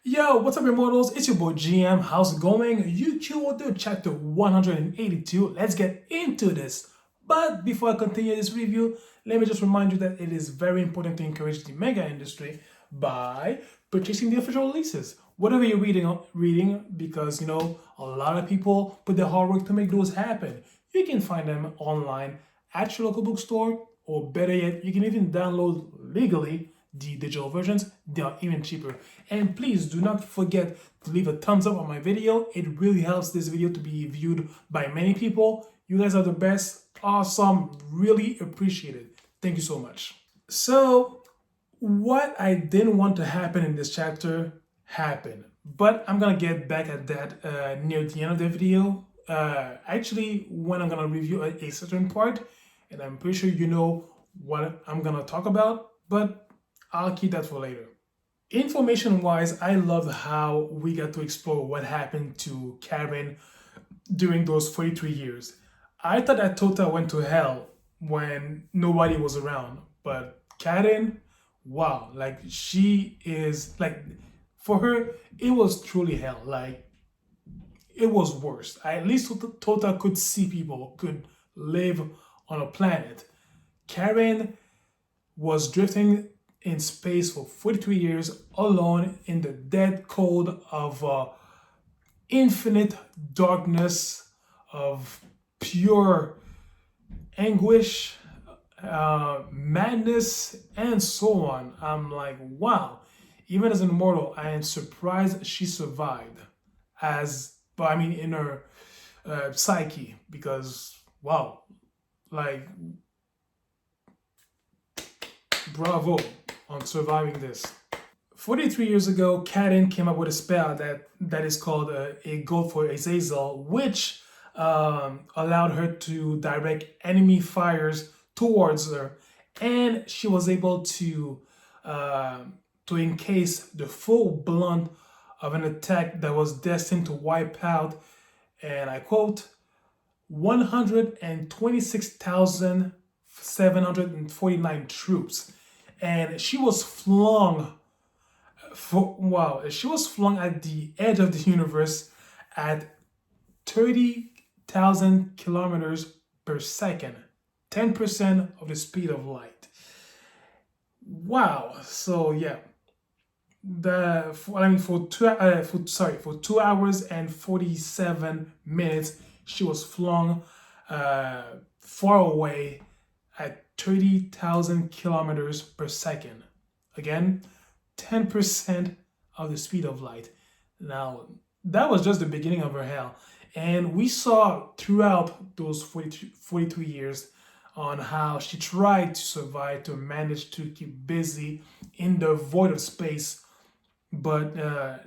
Yo, what's up, immortals? It's your boy GM. How's it going? You Order chapter 182. Let's get into this. But before I continue this review, let me just remind you that it is very important to encourage the manga industry by purchasing the official releases. Whatever you're reading, because a lot of people put their hard work to make those happen. You can find them online at your local bookstore, or better yet, you can even download legally the digital versions. They are even cheaper. And please do not forget to leave a thumbs up on my video. It really helps this video to be viewed by many people. You guys are the best. Awesome. Really appreciate it. Thank you so much. So what I didn't want to happen in this chapter happened, but I'm gonna get back at that near the end of the video. Actually, when I'm gonna review a certain part, and I'm pretty sure you know what I'm gonna talk about, but I'll keep that for later. Information wise, I loved how we got to explore what happened to Karen during those 43 years. I thought that Tota went to hell when nobody was around, but Karen, wow, like she is like, for her, it was truly hell. Like, it was worse. At least Tota could see people, could live on a planet. Karen was drifting in space for 43 years alone in the dead cold of infinite darkness, of pure anguish, madness, and so on. I'm like, wow. Even as an immortal, I am surprised she survived. In her psyche, because wow, like, bravo on surviving this. 43 years ago, Karen came up with a spell that is called a gold for Azazel, which allowed her to direct enemy fires towards her, and she was able to encase the full blunt of an attack that was destined to wipe out, and I quote, 126,749 troops. And she was flung she was flung at the edge of the universe at 30,000 kilometers per second, 10% of the speed of light. Wow. So yeah, for 2 hours and 47 minutes, she was flung far away at 30,000 kilometers per second. Again, 10% of the speed of light. Now, that was just the beginning of her hell. And we saw throughout those 43 years on how she tried to survive, to manage to keep busy in the void of space, but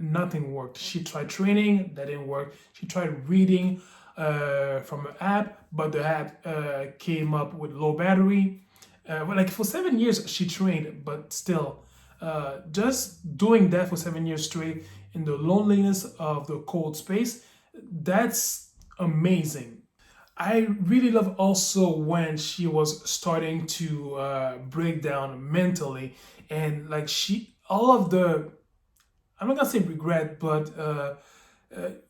nothing worked. She tried training, that didn't work. She tried reading from an app, but the app came up with low battery. Like for 7 years she trained, but still, just doing that for 7 years straight in the loneliness of the cold space, that's amazing. I really love also when she was starting to break down mentally, and like all of the, I'm not gonna say regret, but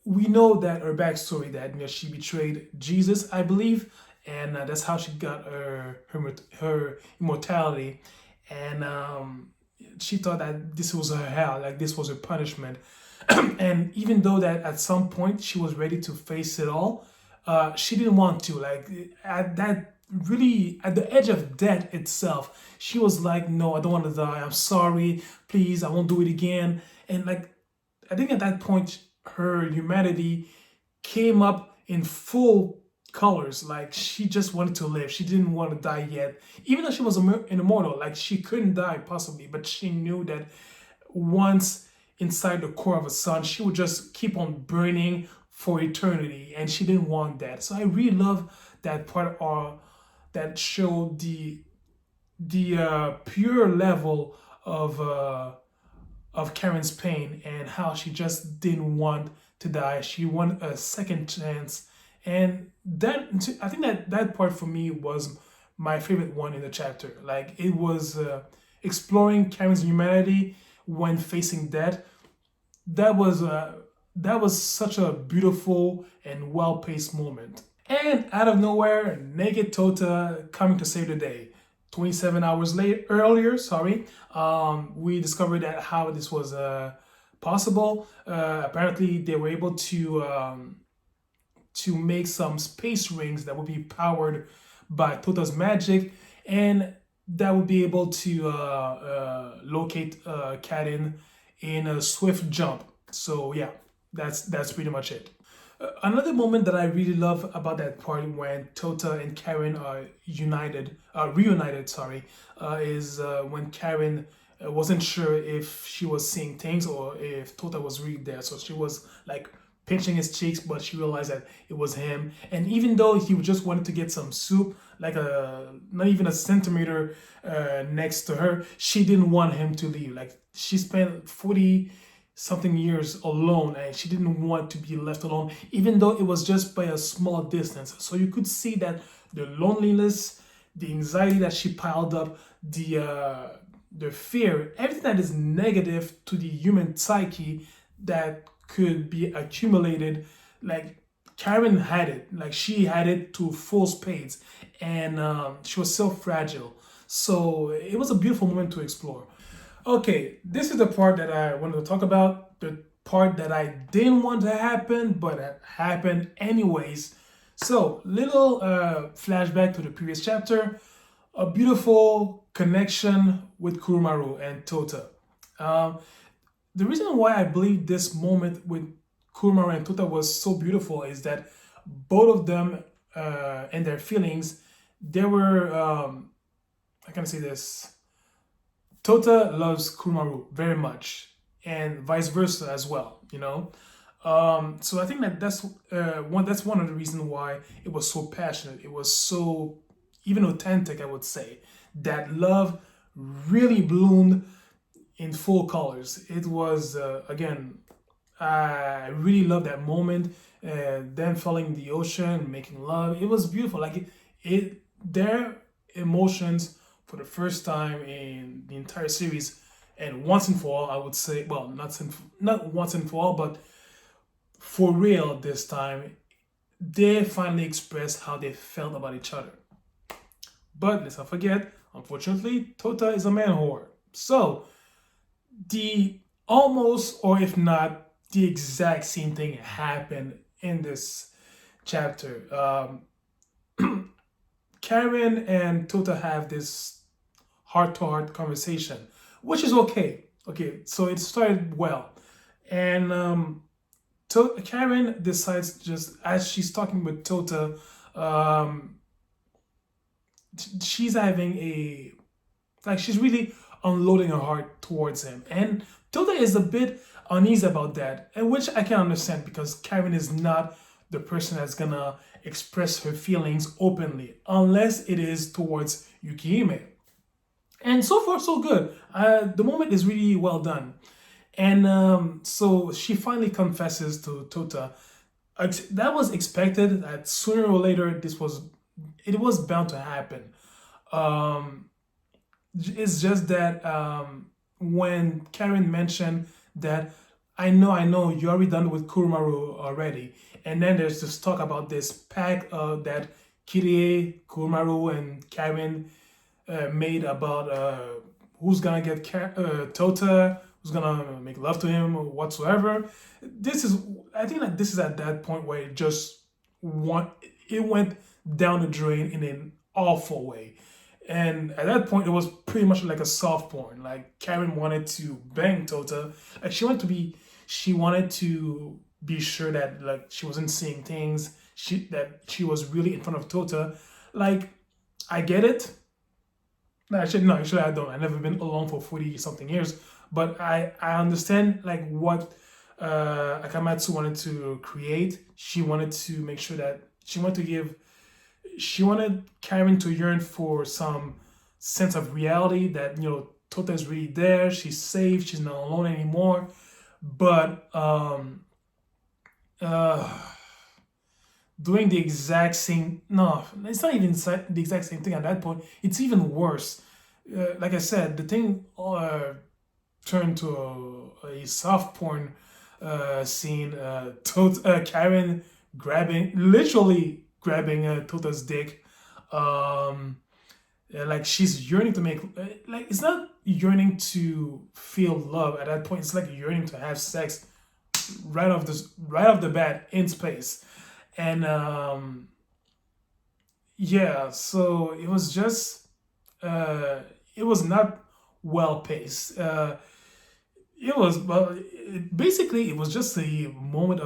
we know that her backstory, that she betrayed Jesus, I believe, and that's how she got her immortality, and she thought that this was her hell, like this was her punishment, and even though that at some point she was ready to face it all, she didn't want to. Like at the edge of death itself, she was like, no, I don't want to die, I'm sorry, please, I won't do it again. And like, I think at that point her humanity came up in full colors. Like, she just wanted to live, she didn't want to die yet, even though she was an immortal. Like, she couldn't die possibly, but she knew that once inside the core of a sun, she would just keep on burning for eternity, and she didn't want that. So I really love that part that showed the pure level of Karen's pain, and how she just didn't want to die. She wanted a second chance, and that, I think that part for me was my favorite one in the chapter. Like, it was exploring Karen's humanity when facing death. that was such a beautiful and well-paced moment. And out of nowhere, naked Tota coming to save the day. 27 hours earlier, we discovered that how this was possible. Apparently, they were able to make some space rings that would be powered by Tota's magic, and that would be able to locate Karen in a swift jump. So yeah, that's pretty much it. Another moment that I really love about that part when Tota and Karen are reunited, is when Karen wasn't sure if she was seeing things or if Tota was really there. So she was like pinching his cheeks, but she realized that it was him. And even though he just wanted to get some soup, like not even a centimeter next to her, she didn't want him to leave. Like she spent 40 something years alone, and she didn't want to be left alone, even though it was just by a small distance. So you could see that the loneliness, the anxiety that she piled up, the fear, everything that is negative to the human psyche that could be accumulated, like Karen had it, like she had it to full spades, and she was so fragile. So it was a beautiful moment to explore. Okay, this is the part that I wanted to talk about, the part that I didn't want to happen, but it happened anyways. So, little flashback to the previous chapter, a beautiful connection with Kurumaru and Tota. The reason why I believe this moment with Kurumaru and Tota was so beautiful is that both of them and their feelings, they were, how can I say this? Tota loves Kurumaru very much, and vice versa as well. So I think that's one of the reasons why it was so passionate. It was so even authentic, I would say. That love really bloomed in full colors. It was again, I really love that moment. Them falling in the ocean, making love. It was beautiful. Like their emotions for the first time in the entire series, and once and for all, I would say, well, not once and for all, but for real this time, they finally expressed how they felt about each other. But let's not forget, unfortunately, Tota is a man whore. So the almost, or if not the exact same thing happened in this chapter. Karen and Tota have this heart-to-heart conversation, which is okay. Okay, so it started well. And Karen decides, just as she's talking with Tota, she's having she's really unloading her heart towards him. And Tota is a bit uneasy about that, and which I can understand because Karen is not the person that's gonna express her feelings openly, unless it is towards Yukihime. And so far, so good. The moment is really well done. And so she finally confesses to Tota. That was expected, that sooner or later it was bound to happen. It's just that when Karen mentioned that, I know, you're already done with Kurumaru already. And then there's this talk about this pact that Kirie, Kurumaru, and Karen made about who's gonna get Tota, who's gonna make love to him or whatsoever. I think that this is at that point where it went down the drain in an awful way. And at that point, it was pretty much like a soft porn. Like Karen wanted to bang Tota. Like she wanted to be sure that like she wasn't seeing things. That she was really in front of Tota. Like I get it. Actually, I don't. I've never been alone for 40 something years. But I understand like what Akamatsu wanted to create. She wanted to make sure that she wanted Karen to yearn for some sense of reality that, Tota is really there, she's safe, she's not alone anymore. But doing the exact same, no, it's not even the exact same thing at that point. It's even worse. Like I said, the thing turned to a soft porn scene. Karen literally grabbing Tota's dick. Like she's yearning to make, like it's not yearning to feel love at that point. It's like yearning to have sex right off the bat in space, and yeah. So it was just it was not well paced. It was well. Basically, it was just a moment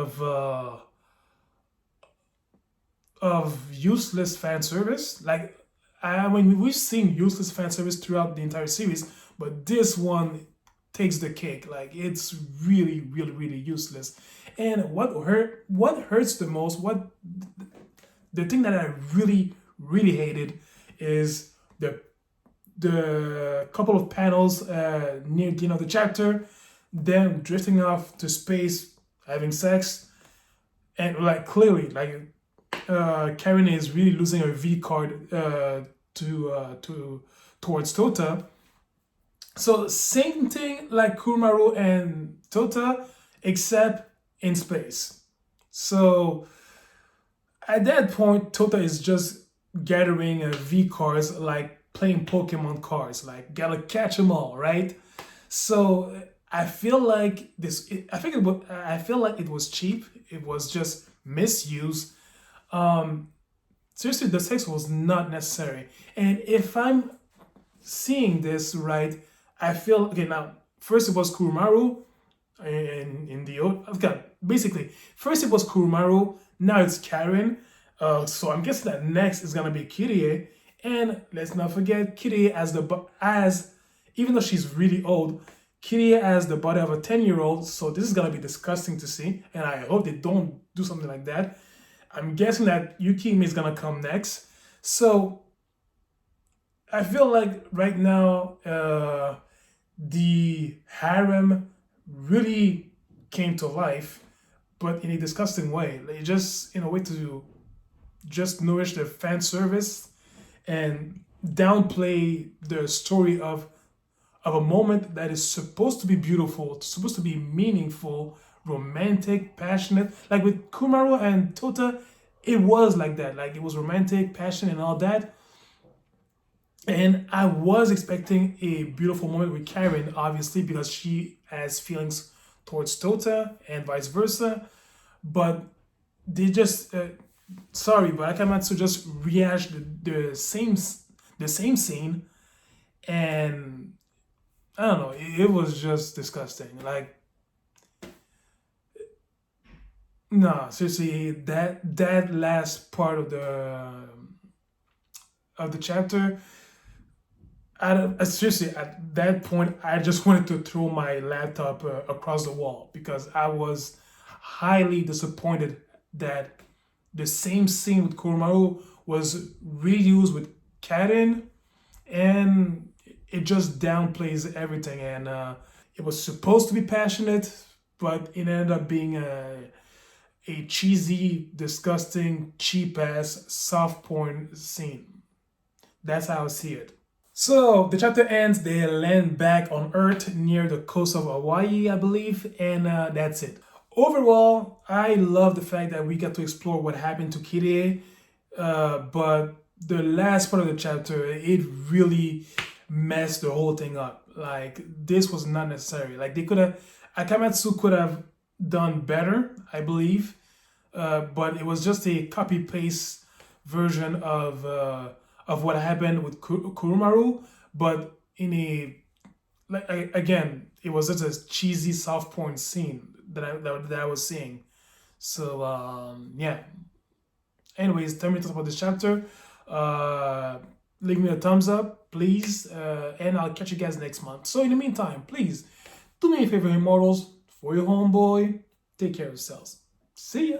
of useless fan service. Like, I mean, we've seen useless fan service throughout the entire series, but this one takes the cake. Like, it's really, really, really useless. And what hurts the most, what the thing that I really, really hated is the couple of panels near the end of the chapter, them drifting off to space, having sex, and like clearly, like Karen is really losing her V card to towards Tota. So same thing like Kumaru and Tota, except in space. So at that point, Tota is just gathering V cards like playing Pokemon cards, like gotta catch them all, right? So I feel like I feel like it was cheap. It was just misuse. Um, Seriously, the sex was not necessary. And if I'm seeing this right, I feel okay now. First it was Kurumaru in the okay, basically first it was Kurumaru, now it's Karen. So I'm guessing that next is gonna be Kirie, and let's not forget Kirie as even though she's really old, Kirie has the body of a 10-year-old. So this is gonna be disgusting to see, and I hope they don't do something like that. I'm guessing that Yukimi is gonna come next. So I feel like right now the harem really came to life, but in a disgusting way. Like just in a way to just nourish the fan service and downplay the story of a moment that is supposed to be beautiful, supposed to be meaningful, romantic, passionate. Like with Kumaru and Tota, it was like that. Like it was romantic, passionate, and all that. And I was expecting a beautiful moment with Karen, obviously, because she has feelings towards Tota and vice versa. But they just, sorry, but Akamatsu just rehashed the same scene, and I don't know, it was just disgusting. Like, no, seriously, that last part of the chapter, seriously, at that point, I just wanted to throw my laptop across the wall because I was highly disappointed that the same scene with Kurumaru was reused with Karen, and it just downplays everything. And it was supposed to be passionate, but it ended up being a cheesy, disgusting, cheap ass soft porn scene. That's how I see it. So the chapter ends, they land back on Earth near the coast of Hawaii, I believe, and that's it. Overall, I love the fact that we got to explore what happened to Kirie, but the last part of the chapter, it really messed the whole thing up. Like, this was not necessary. Like, Akamatsu could have done better, I believe, but it was just a copy-paste version of what happened with Kurumaru, but in a again, it was just a cheesy soft porn scene that I was seeing. So yeah. Anyways, tell me your thoughts about this chapter. Leave me a thumbs up, please, and I'll catch you guys next month. So in the meantime, please do me a favor, immortals, for your homeboy. Take care of yourselves. See ya.